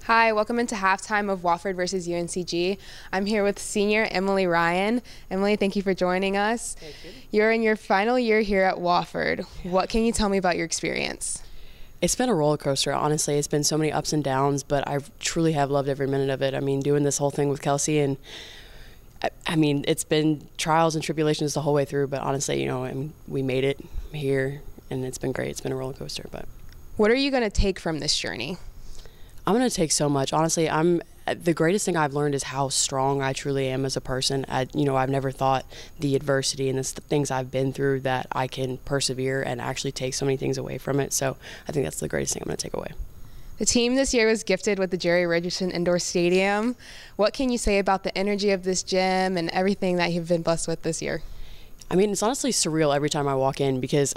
Hi, welcome into halftime of Wofford versus UNCG. I'm here with Senior Emily Ryan. Emily, thank you for joining us. Thank you. You're in your final year here at Wofford. What can you tell me about your experience? It's been a roller coaster, honestly. It's been so many ups and downs, but I truly have loved every minute of it. I mean, doing this whole thing with Kelsey, and I mean, it's been trials and tribulations the whole way through, but honestly, we made it here, and it's been great. It's been a roller coaster, but. What are you going to take from this journey? I'm going to take so much. Honestly, the greatest thing I've learned is how strong I truly am as a person. I've never thought the adversity and the things I've been through that I can persevere and actually take so many things away from it. So I think that's the greatest thing I'm going to take away. The team this year was gifted with the TerrierVision Indoor Stadium. What can you say about the energy of this gym and everything that you've been blessed with this year? I mean, it's honestly surreal every time I walk in because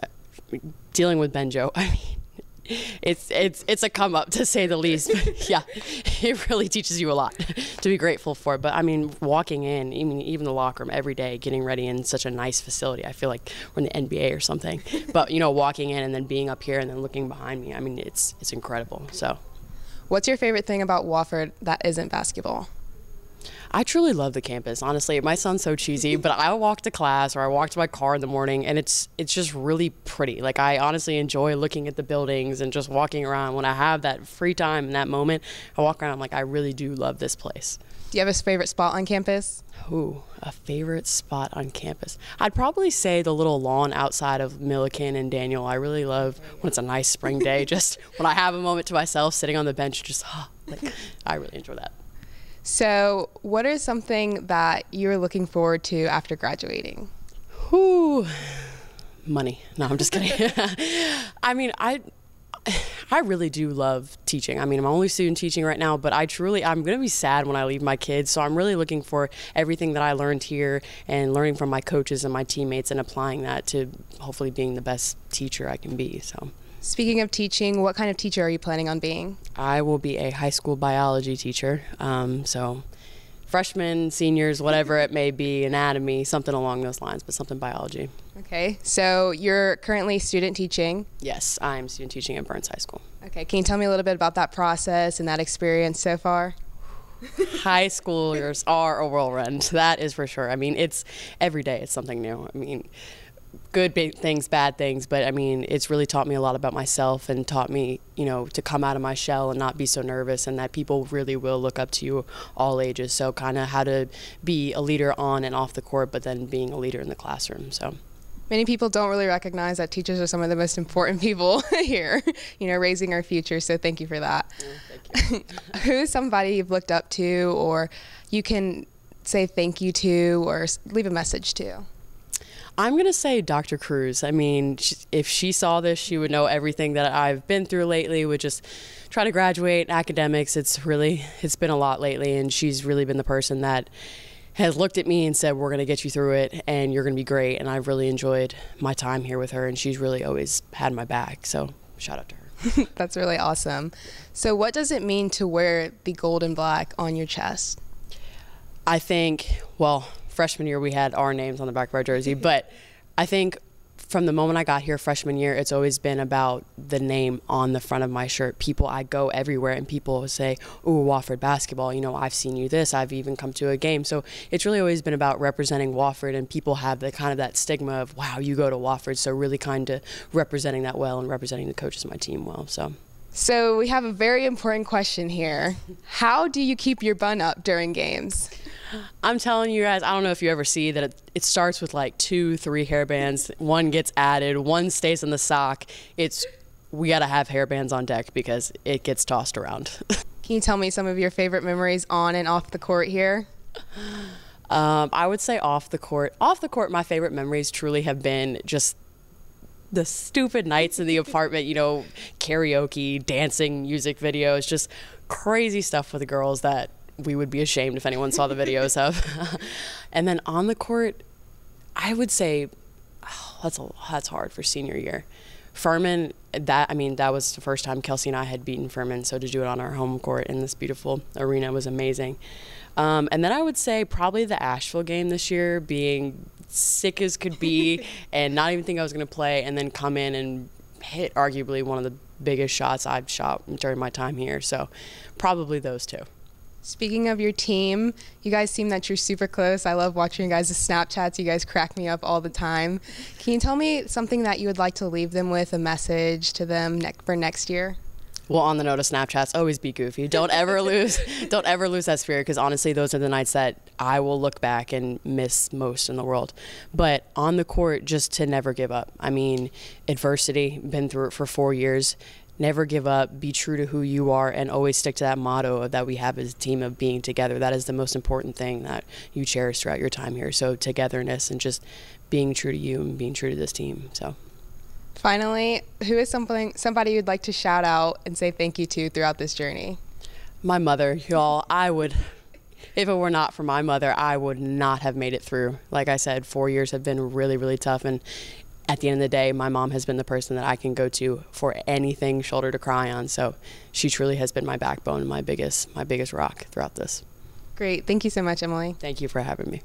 dealing with Benjo, I mean, it's a come up to say the least. But yeah, it really teaches you a lot to be grateful for. But I mean, walking in, even the locker room every day, getting ready in such a nice facility. I feel like we're in the NBA or something. But walking in and then being up here and then looking behind me, I mean, it's incredible. So, what's your favorite thing about Wofford that isn't basketball? I truly love the campus. Honestly, it might sound so cheesy, but I walk to class or I walk to my car in the morning, and it's just really pretty. Like, I honestly enjoy looking at the buildings and just walking around. When I have that free time in that moment, I walk around, I'm like, I really do love this place. Do you have a favorite spot on campus? Ooh, a favorite spot on campus. I'd probably say the little lawn outside of Milliken and Daniel. I really love when it's a nice spring day, just when I have a moment to myself, sitting on the bench, just I really enjoy that. So what is something that you're looking forward to after graduating? Money. No, I'm just kidding. I mean, I really do love teaching. I mean, I'm only student teaching right now, but I'm going to be sad when I leave my kids. So I'm really looking for everything that I learned here and learning from my coaches and my teammates and applying that to hopefully being the best teacher I can be. So. Speaking of teaching, what kind of teacher are you planning on being? I will be a high school biology teacher. So freshmen, seniors, whatever it may be, anatomy, something along those lines, but something biology. Okay, so you're currently student teaching? Yes, I'm student teaching at Burns High School. Okay, can you tell me a little bit about that process and that experience so far? High schoolers are a whirlwind, that is for sure. I mean, it's every day it's something new. I mean, good things, bad things, but I mean, it's really taught me a lot about myself and taught me, to come out of my shell and not be so nervous, and that people really will look up to you all ages. So kind of how to be a leader on and off the court, but then being a leader in the classroom. So many people don't really recognize that teachers are some of the most important people here, raising our future. So thank you for that. Yeah, thank you. Who's somebody you've looked up to, or you can say thank you to, or leave a message to? I'm going to say Dr. Cruz. I mean, if she saw this, she would know everything that I've been through lately with just trying to graduate, academics. It's been a lot lately, and she's really been the person that has looked at me and said, we're going to get you through it, and you're going to be great. And I've really enjoyed my time here with her, and she's really always had my back. So shout out to her. That's really awesome. So what does it mean to wear the gold and black on your chest? I think, freshman year we had our names on the back of our jersey, but I think from the moment I got here freshman year, it's always been about the name on the front of my shirt. I go everywhere and people say, "Ooh, Wofford basketball, I've seen you this, I've even come to a game." So it's really always been about representing Wofford, and people have the kind of that stigma of, wow, you go to Wofford. So really kind of representing that well and representing the coaches of my team well. So we have a very important question here. How do you keep your bun up during games? I'm telling you guys, I don't know if you ever see that it starts with like 2-3 hairbands. One gets added, one stays in the sock. We got to have hairbands on deck because it gets tossed around. Can you tell me some of your favorite memories on and off the court here? I would say off the court. Off the court, my favorite memories truly have been just the stupid nights in the apartment, karaoke, dancing, music videos, just crazy stuff with the girls that we would be ashamed if anyone saw the videos of. And then on the court, I would say, that's hard for senior year. Furman, that was the first time Kelsey and I had beaten Furman, so to do it on our home court in this beautiful arena was amazing. And then I would say probably the Asheville game this year, being sick as could be and not even think I was going to play, and then come in and hit arguably one of the biggest shots I've shot during my time here. So probably those two. Speaking of your team, you guys seem that you're super close. I love watching you guys' Snapchats. You guys crack me up all the time. Can you tell me something that you would like to leave them with, a message to them for next year? Well, on the note of Snapchats, always be goofy. Don't ever lose that spirit, because honestly, those are the nights that I will look back and miss most in the world. But on the court, just to never give up. I mean, adversity, been through it for 4 years. Never give up, be true to who you are, and always stick to that motto that we have as a team of being together. That is the most important thing that you cherish throughout your time here. So togetherness and just being true to you and being true to this team. So. Finally, who is somebody you'd like to shout out and say thank you to throughout this journey? My mother, y'all. If it were not for my mother, I would not have made it through. Like I said, 4 years have been really, really tough, and at the end of the day, my mom has been the person that I can go to for anything, shoulder to cry on. So she truly has been my backbone and my biggest rock throughout this. Great. Thank you so much, Emily. Thank you for having me.